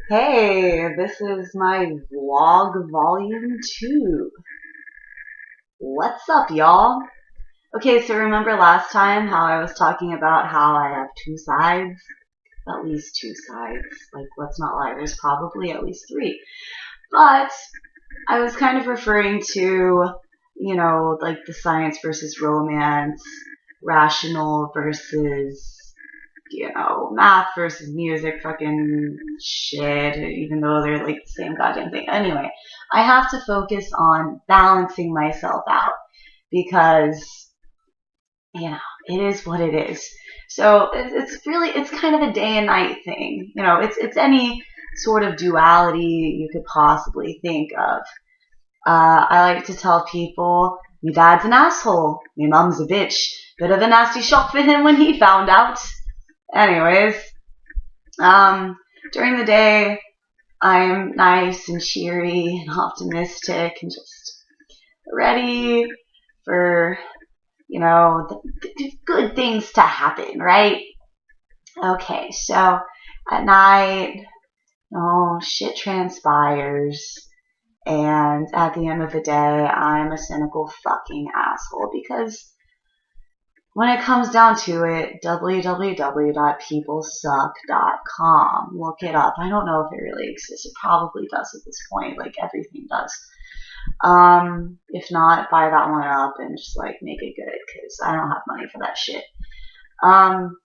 Hey, this is my vlog volume 2. What's up, y'all? Okay, so remember last time how I was talking about how I have two sides? At least two sides. Like, let's not lie, there's probably at least three. But I was kind of referring to, like the science versus romance, rational versus math versus music, fucking shit, even though they're like the same goddamn thing. Anyway, I have to focus on balancing myself out because, it is what it is. So it's kind of a day and night thing. It's any sort of duality you could possibly think of. I like to tell people, me dad's an asshole, me mom's a bitch. Bit of a nasty shock for him when he found out. Anyways, um, during the day, I'm nice and cheery and optimistic and just ready for, the good things to happen, right? Okay, so at night, shit transpires. And at the end of the day, I'm a cynical fucking asshole because when it comes down to it, www.peoplesuck.com. Look it up. I don't know if it really exists. It probably does at this point, like everything does. If not, buy that one up and just like make it good because I don't have money for that shit. Um,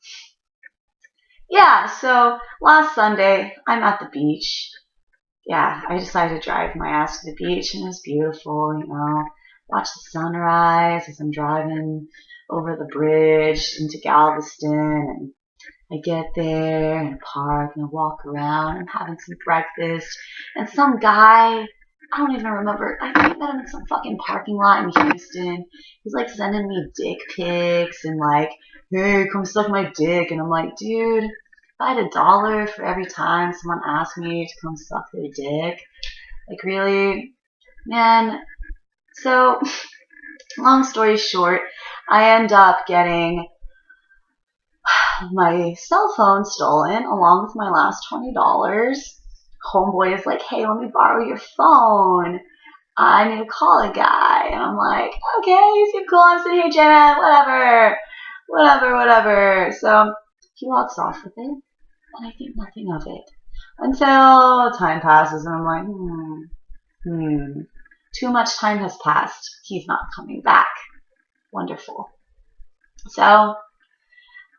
yeah, so last Sunday, I'm at the beach. Yeah, I decided to drive my ass to the beach and it was beautiful, watch the sunrise as I'm driving over the bridge into Galveston, and I get there and park and I walk around. I'm having some breakfast, and some guy, I don't even remember. I think I met him in some fucking parking lot in Houston. He's like sending me dick pics and like, hey, come suck my dick. And I'm like, dude, if I had $1 for every time someone asked me to come suck their dick, like really, man. So, long story short, I end up getting my cell phone stolen along with my last $20. Homeboy is like, hey, let me borrow your phone. I need to call a guy. And I'm like, okay, you seem cool. I'm sitting here jamming, whatever. So he walks off with it, and I think nothing of it until time passes, and I'm like, too much time has passed. He's not coming back. Wonderful. So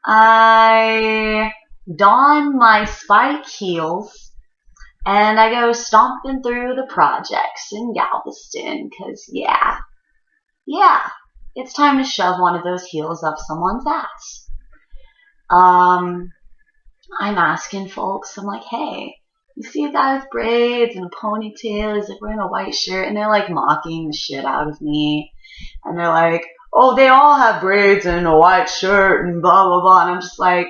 I don my spike heels and I go stomping through the projects in Galveston because, it's time to shove one of those heels up someone's ass. I'm asking folks, I'm like, hey, you see a guy with braids and a ponytail, he's like wearing a white shirt, and they're like mocking the shit out of me. And they're like, oh, they all have braids and a white shirt and blah, blah, blah. And I'm just like,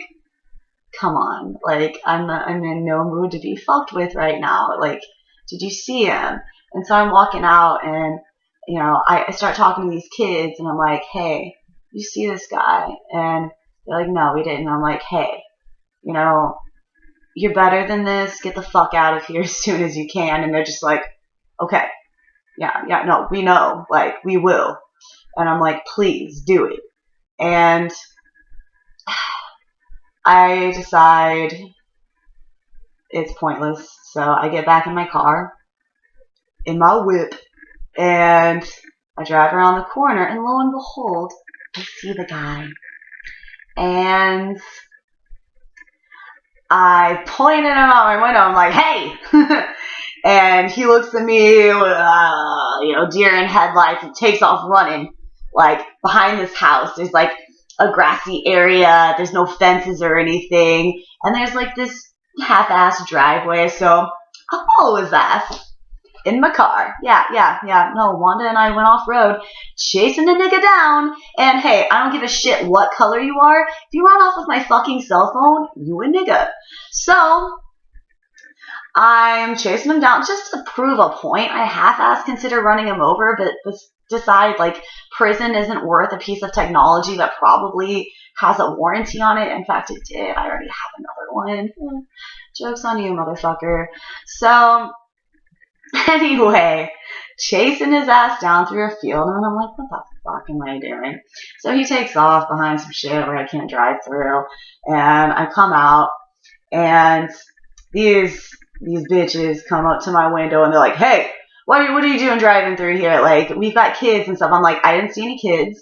come on. Like, I'm in no mood to be fucked with right now. Like, did you see him? And so I'm walking out and, I start talking to these kids and I'm like, hey, you see this guy? And they're like, no, we didn't. And I'm like, hey, you're better than this. Get the fuck out of here as soon as you can. And they're just like, okay, yeah, no, we know. Like, we will. And I'm like, please do it. And I decide it's pointless. So I get back in my car, in my whip, and I drive around the corner, and lo and behold, I see the guy. And I point at him out my window. I'm like, hey! And he looks at me with, deer in headlights and takes off running. Like, behind this house, there's like a grassy area. There's no fences or anything. And there's like this half-assed driveway. So I follow his ass in my car. Yeah. No, Wanda and I went off road chasing the nigga down. And hey, I don't give a shit what color you are. If you run off with my fucking cell phone, you a nigga. So I'm chasing him down just to prove a point. I half-assed consider running him over, but decide like prison isn't worth a piece of technology that probably has a warranty on it. In fact, it did. I already have another one. Joke's on you, motherfucker. So, anyway, chasing his ass down through a field, and I'm like, what the fuck am I doing? So he takes off behind some shit where I can't drive through, and I come out, and these bitches come up to my window, and they're like, hey, what are you doing driving through here? Like, we've got kids and stuff. I'm like, I didn't see any kids.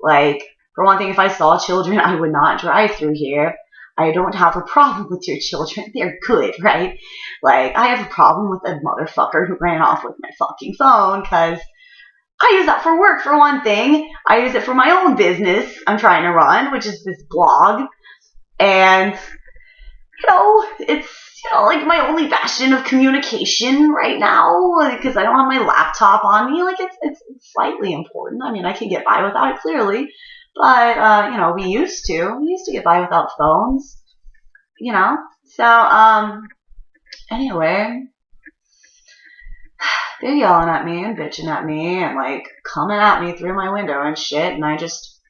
Like, for one thing, if I saw children, I would not drive through here. I don't have a problem with your children. They're good, right? Like, I have a problem with a motherfucker who ran off with my fucking phone, because I use that for work, for one thing. I use it for my own business I'm trying to run, which is this blog. And, it's, like my only bastion of communication right now, because I don't have my laptop on me. Like, it's slightly important. I mean, I can get by without it, clearly. But, we used to get by without phones, So, anyway, they're yelling at me and bitching at me and, like, coming at me through my window and shit. And I just,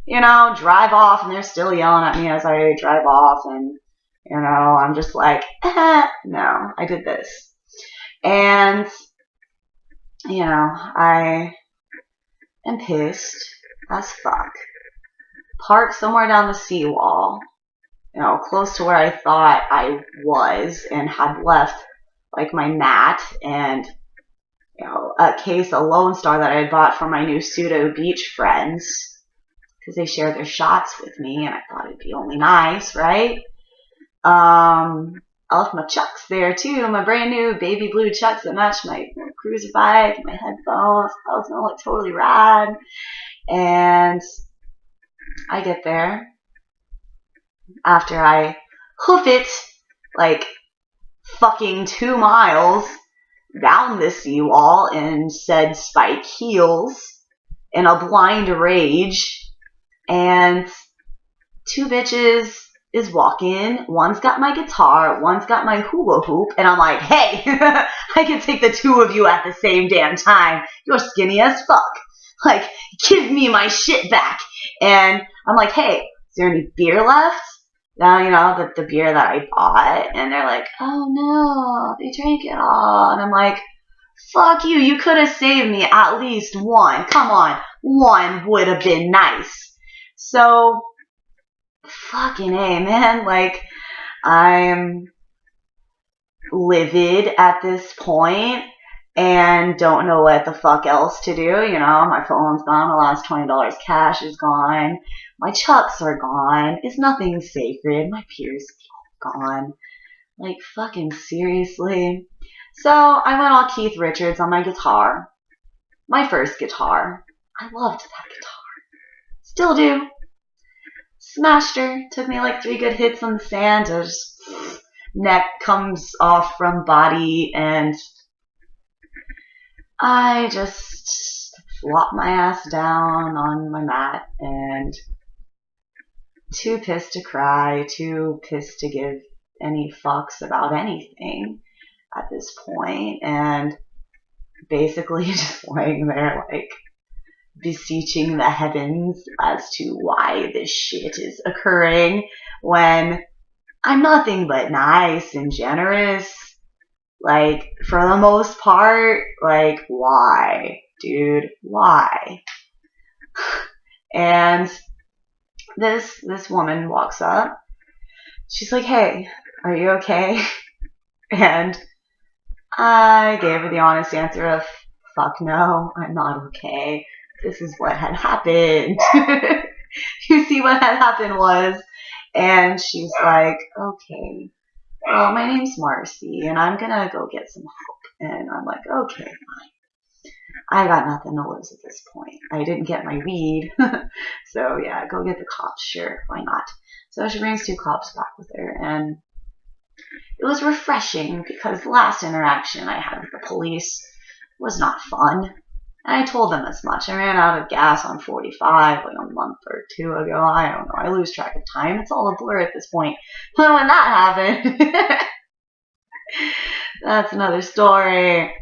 drive off, and they're still yelling at me as I drive off. And, I'm just like, no, I did this. And, I am pissed as fuck. Parked somewhere down the seawall, close to where I thought I was, and had left, like, my mat and, a case of Lone Star that I had bought for my new pseudo beach friends, because they share their shots with me, and I thought it'd be only nice, right? I left my Chucks there too, my brand new baby blue Chucks that match my cruiser bike, my headphones. That was gonna look totally rad. And I get there after I hoof it like fucking 2 miles down the seawall in said spike heels in a blind rage, and 2 bitches is walking. One's got my guitar, one's got my hula hoop, and I'm like, hey, I can take the 2 of you at the same damn time. You're skinny as fuck. Like, give me my shit back. And I'm like, hey, is there any beer left? Now, the beer that I bought. And they're like, oh no, they drank it all. And I'm like, fuck you, you could have saved me at least one. Come on, one would have been nice. So, fucking A, man. Like, I'm livid at this point and don't know what the fuck else to do. My phone's gone, my last $20 cash is gone, my Chucks are gone, it's nothing sacred, my beer's gone. Like, fucking seriously. So I went all Keith Richards on my guitar. My first guitar. I loved that guitar. Still do. Smashed her. Took me like 3 good hits on the sand. Just neck comes off from body, and I just flop my ass down on my mat, and too pissed to cry, too pissed to give any fucks about anything at this point, and basically just laying there like beseeching the heavens as to why this shit is occurring when I'm nothing but nice and generous. Like, for the most part, like, why, dude? Why? And this woman walks up. She's like, hey, are you okay? And I gave her the honest answer of, fuck no, I'm not okay. This is what had happened. You see, what had happened was, and she's like, okay, well, my name's Marcy, and I'm gonna go get some help. And I'm like, okay, fine. I got nothing to lose at this point. I didn't get my weed. So yeah, go get the cops, sure, why not? So she brings 2 cops back with her, and it was refreshing because the last interaction I had with the police was not fun. And I told them as much. I ran out of gas on 45 like a month or 2 ago. I don't know. I lose track of time. It's all a blur at this point. But when that happened, that's another story.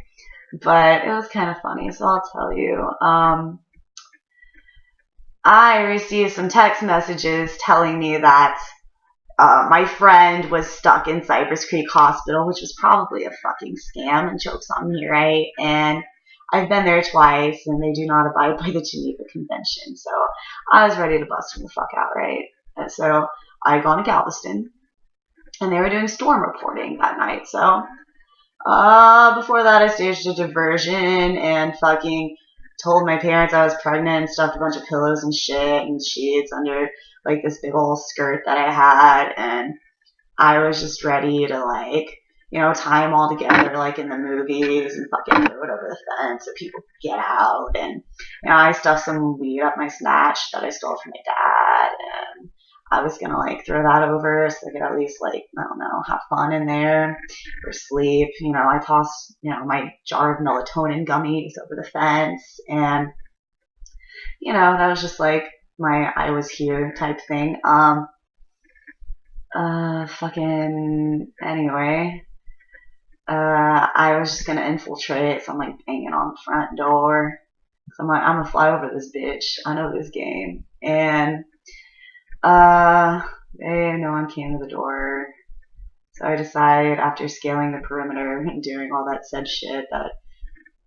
but it was kind of funny, so I'll tell you. I received some text messages telling me that my friend was stuck in Cypress Creek Hospital, which was probably a fucking scam, and joke's on me, right? And I've been there twice, and they do not abide by the Geneva Convention, so I was ready to bust them the fuck out, right? And so I gone to Galveston, and they were doing storm reporting that night, so before that I staged a diversion and fucking told my parents I was pregnant and stuffed a bunch of pillows and shit and sheets under like this big old skirt that I had, and I was just ready to like, tie them all together like in the movies and fucking throw it over the fence so people could get out. And I stuffed some weed up my snatch that I stole from my dad, and I was gonna like throw that over so I could at least like, I don't know, have fun in there or sleep. I tossed, my jar of melatonin gummies over the fence, and that was just like my I was here type thing. Fucking anyway. I was just gonna infiltrate, so I'm like banging on the front door. So I'm like, I'm gonna fly over this bitch. I know this game. And no one came to the door. So I decided, after scaling the perimeter and doing all that said shit, that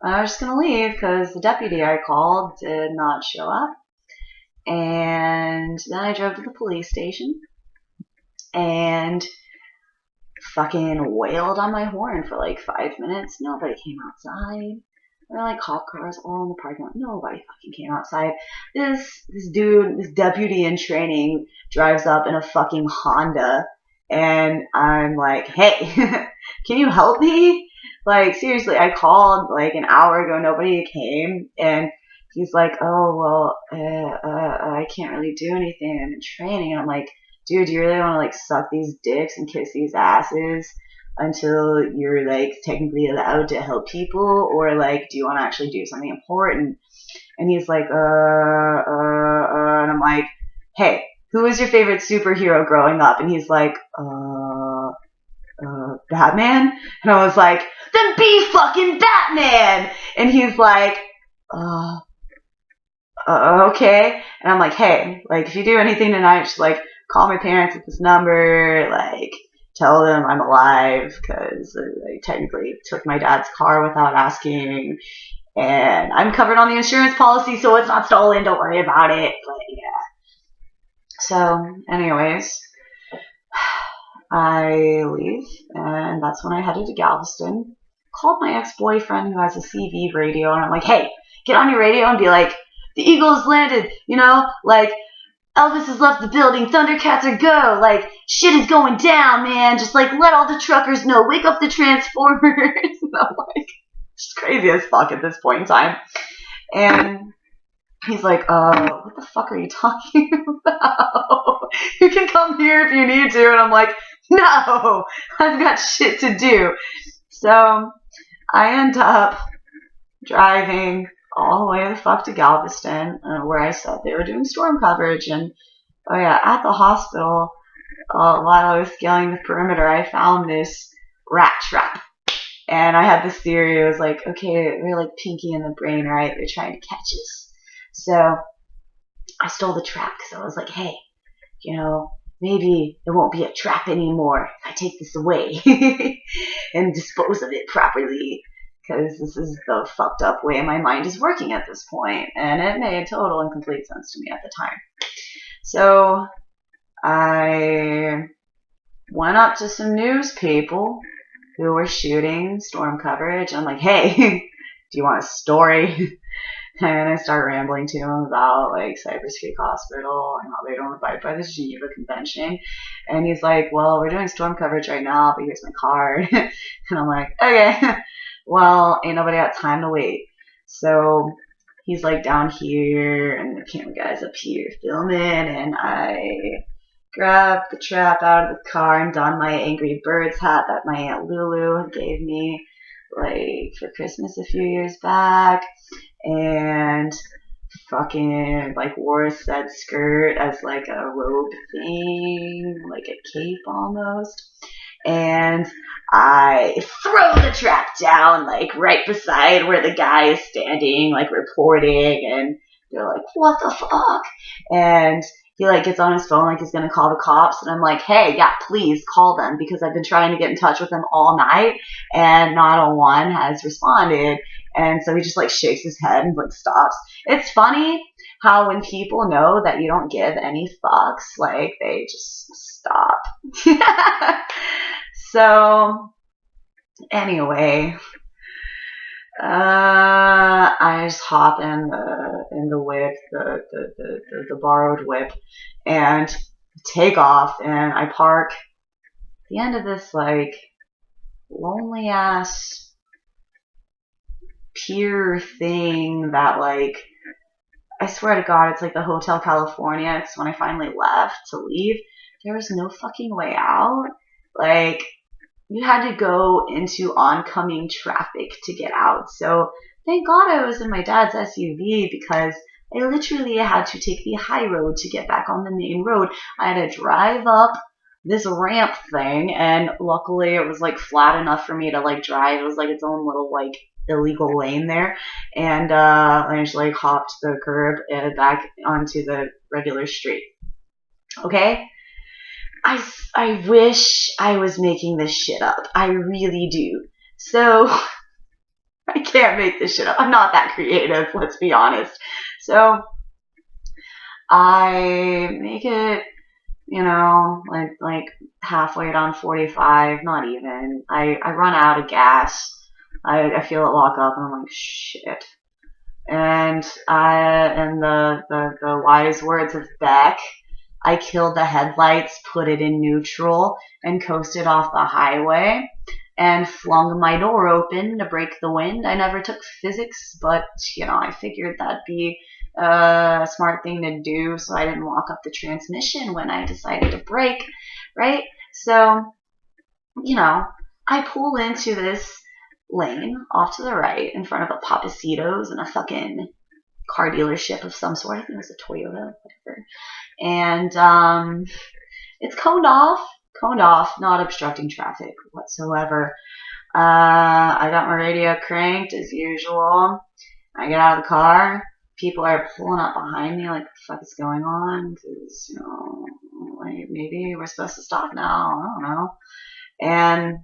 I was just gonna leave because the deputy I called did not show up. And then I drove to the police station and fucking wailed on my horn for like 5 minutes. Nobody came outside. There were like cop cars all in the parking lot. Nobody fucking came outside. This dude, this deputy in training, drives up in a fucking Honda, and I'm like, hey, can you help me? Like, seriously, I called like an hour ago. Nobody came, and he's like, oh well, I can't really do anything. I'm in training. And I'm like, dude, do you really want to like suck these dicks and kiss these asses until you're like technically allowed to help people, or like do you want to actually do something important? And he's like, and I'm like, hey, who was your favorite superhero growing up? And he's like, Batman. And I was like, then be fucking Batman. And he's like, okay. And I'm like, hey, like if you do anything tonight, just like call my parents at this number, like tell them I'm alive because they technically took my dad's car without asking, and I'm covered on the insurance policy, so it's not stolen. Don't worry about it. But yeah. So, anyways, I leave, and that's when I headed to Galveston. Called my ex-boyfriend who has a CV radio, and I'm like, hey, get on your radio and be like, the Eagles landed, like Elvis has left the building, Thundercats are go, like, shit is going down, man, just, like, let all the truckers know, wake up the Transformers. And I'm like, it's crazy as fuck at this point in time. And he's like, what the fuck are you talking about? You can come here if you need to. And I'm like, no, I've got shit to do. So I end up driving all the way the fuck to Galveston, where I said they were doing storm coverage. And oh yeah, at the hospital, while I was scaling the perimeter, I found this rat trap. And I had this theory. It was like, okay, we're like Pinky in the Brain, right? They're trying to catch us. So I stole the trap because I was like, hey, maybe it won't be a trap anymore if I take this away and dispose of it properly. Because this is the fucked up way my mind is working at this point, and it made total and complete sense to me at the time. So I went up to some news people who were shooting storm coverage. I'm like, hey, do you want a story? And I start rambling to him about like Cypress Creek Hospital and how they don't abide by the Geneva Convention. And he's like, well, we're doing storm coverage right now, but here's my card. And I'm like, okay, well, ain't nobody got time to wait. So he's like down here, and the camera guy's up here filming, and I grabbed the trap out of the car and donned my Angry Birds hat that my Aunt Lulu gave me like for Christmas a few years back, and fucking like wore a set skirt as like a robe thing, like a cape almost. And I throw the trap down, like, right beside where the guy is standing, like, reporting, and they're like, what the fuck? And he, like, gets on his phone, like, he's gonna call the cops, and I'm like, hey, yeah, please call them, because I've been trying to get in touch with them all night, and not a one has responded. And so he just, like, shakes his head and, like, stops. It's funny how when people know that you don't give any fucks, like, they just stop. So, anyway, I just hop in the whip, the borrowed whip, and take off. And I park at the end of this, like, lonely ass pier thing that, like, I swear to God, it's like the Hotel California. It's when I finally left to leave. There was no fucking way out. Like, you had to go into oncoming traffic to get out. So thank God I was in my dad's SUV, because I literally had to take the high road to get back on the main road. I had to drive up this ramp thing, and luckily it was like flat enough for me to like drive. It was like its own little like illegal lane there, and I just like hopped the curb and back onto the regular street. Okay, I wish I was making this shit up. I really do. So I can't make this shit up. I'm not that creative, let's be honest. So I make it, like halfway down 45, not even. I run out of gas. I feel it lock up, and I'm like, shit. And in the wise words of Beck, I killed the headlights, put it in neutral, and coasted off the highway, and flung my door open to break the wind. I never took physics, but, I figured that'd be a smart thing to do, so I didn't lock up the transmission when I decided to brake, right? So, I pull into this lane off to the right in front of a Papacitos and a fucking car dealership of some sort. I think it was a Toyota, whatever. And it's coned off, not obstructing traffic whatsoever. I got my radio cranked as usual. I get out of the car. People are pulling up behind me like, what the fuck is going on? Because, like, maybe we're supposed to stop now. I don't know. And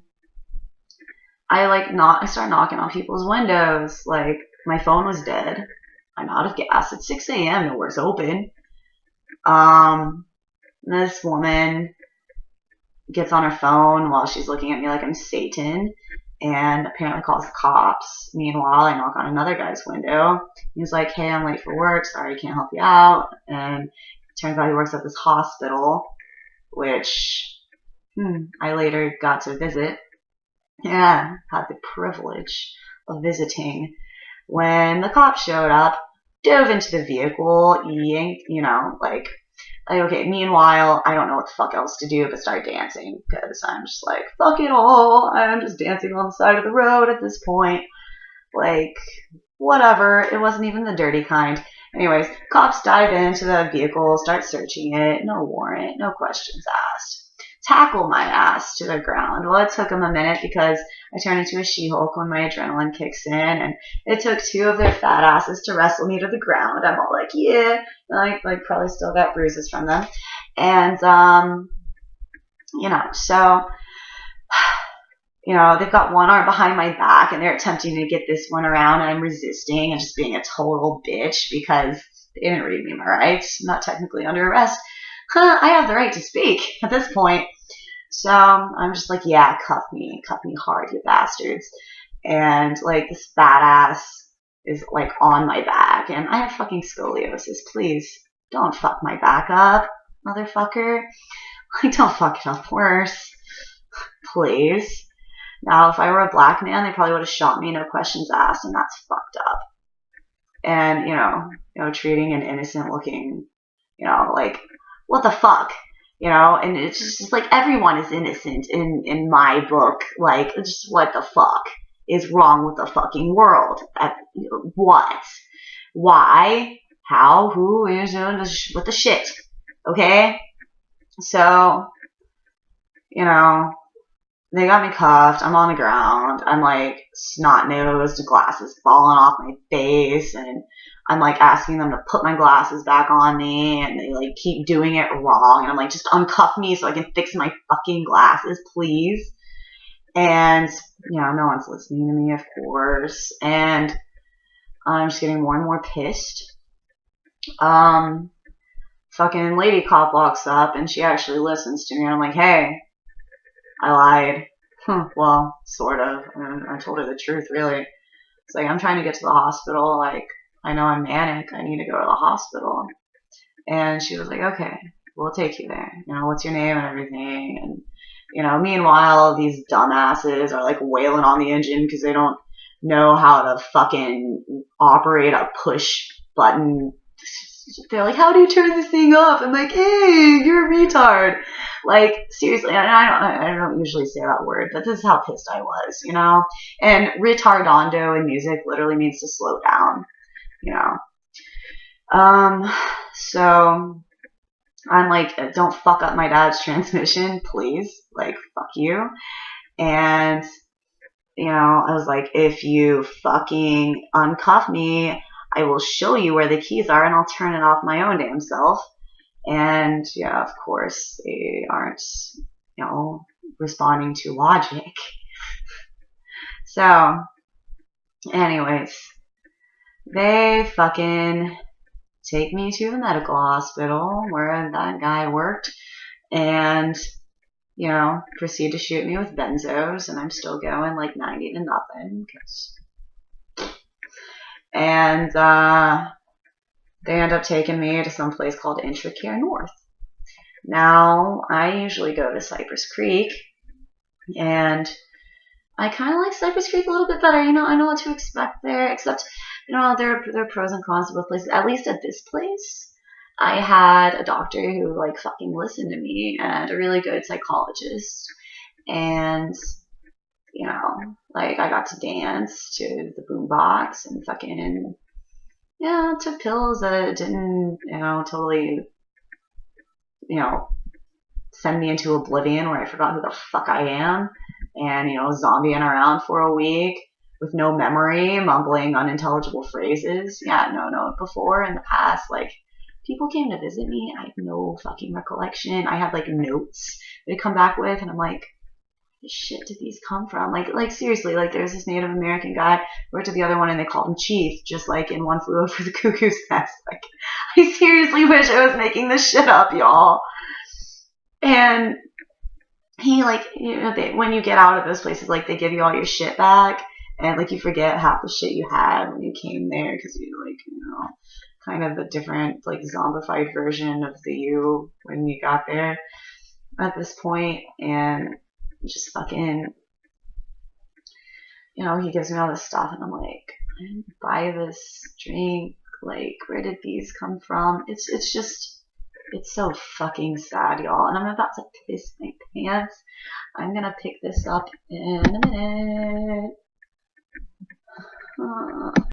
I start knocking on people's windows. Like, my phone was dead. I'm out of gas. It's 6 a.m. Nowhere's open. This woman gets on her phone while she's looking at me like I'm Satan, and apparently calls the cops. Meanwhile, I knock on another guy's window. He's like, hey, I'm late for work. Sorry, I can't help you out. And it turns out he works at this hospital, which I later got to visit. Yeah, had the privilege of visiting. When the cops showed up, dove into the vehicle, yanked, okay, meanwhile, I don't know what the fuck else to do but start dancing, because I'm just like, fuck it all, I'm just dancing on the side of the road at this point. Like, whatever, it wasn't even the dirty kind. Anyways, cops dive into the vehicle, start searching it, no warrant, no questions asked. Tackle my ass to the ground. Well, it took them a minute because I turn into a She-Hulk when my adrenaline kicks in, and it took two of their fat asses to wrestle me to the ground. I'm all like, yeah, like probably still got bruises from them. And, so, they've got one arm behind my back, and they're attempting to get this one around, and I'm resisting and just being a total bitch because they didn't read me my rights. I'm not technically under arrest. I have the right to speak at this point. So I'm just like, yeah, cuff me hard, you bastards. And like this badass is like on my back, and I have fucking scoliosis. Please don't fuck my back up, motherfucker. Like, don't fuck it up worse. Please. Now, if I were a black man, they probably would have shot me, no questions asked, and that's fucked up. And, treating an innocent looking, like, what the fuck? And it's just like everyone is innocent in my book. Like, just what the fuck is wrong with the fucking world? What? Why? How? Who? What the shit? Okay? So, They got me cuffed. I'm on the ground. I'm like snot-nosed, glasses falling off my face, and I'm like asking them to put my glasses back on me, and they like keep doing it wrong. And I'm like, just uncuff me so I can fix my fucking glasses, please. And no one's listening to me, of course. And I'm just getting more and more pissed. Fucking lady cop walks up, and she actually listens to me. And I'm like, hey, I lied. Well, sort of. I told her the truth, really. It's like, I'm trying to get to the hospital. Like, I know I'm manic. I need to go to the hospital. And she was like, okay, we'll take you there. What's your name and everything. And, meanwhile, these dumbasses are like wailing on the engine because they don't know how to fucking operate a push button. They're like, how do you turn this thing off? I'm like, hey, you're a retard. Like, seriously, and I don't usually say that word, but this is how pissed I was, And retardando in music literally means to slow down, So I'm like, don't fuck up my dad's transmission, please. Like, fuck you. And, I was like, if you fucking uncuff me, I will show you where the keys are and I'll turn it off my own damn self. And yeah, of course, they aren't, responding to logic. So, anyways, they fucking take me to the medical hospital where that guy worked and, proceed to shoot me with benzos. And I'm still going like 90 to nothing. And they end up taking me to some place called Intracare North. Now, I usually go to Cypress Creek, and I kind of like Cypress Creek a little bit better. I know what to expect there, except, there are pros and cons to both places. At least at this place, I had a doctor who, like, fucking listened to me, and a really good psychologist. And, like, I got to dance to the boombox and fucking, took pills that didn't, totally, send me into oblivion where I forgot who the fuck I am and, zombieing around for a week with no memory, mumbling unintelligible phrases. Yeah, no. Before, in the past, like, people came to visit me. I have no fucking recollection. I had, like, notes they come back with, and I'm like, where the shit did these come from? Like seriously, like, there's this Native American guy, worked at the other one, and they called him Chief, just like in One Flew Over the Cuckoo's Nest. Like, I seriously wish I was making this shit up, y'all. And he, like, when you get out of those places, like, they give you all your shit back, and, like, you forget half the shit you had when you came there, because you're, like, kind of a different, like, zombified version of the you when you got there at this point. And just fucking, he gives me all this stuff, and I'm like, I didn't buy this drink. Like, where did these come from? It's just, it's so fucking sad, y'all. And I'm about to piss my pants. I'm gonna pick this up in a minute.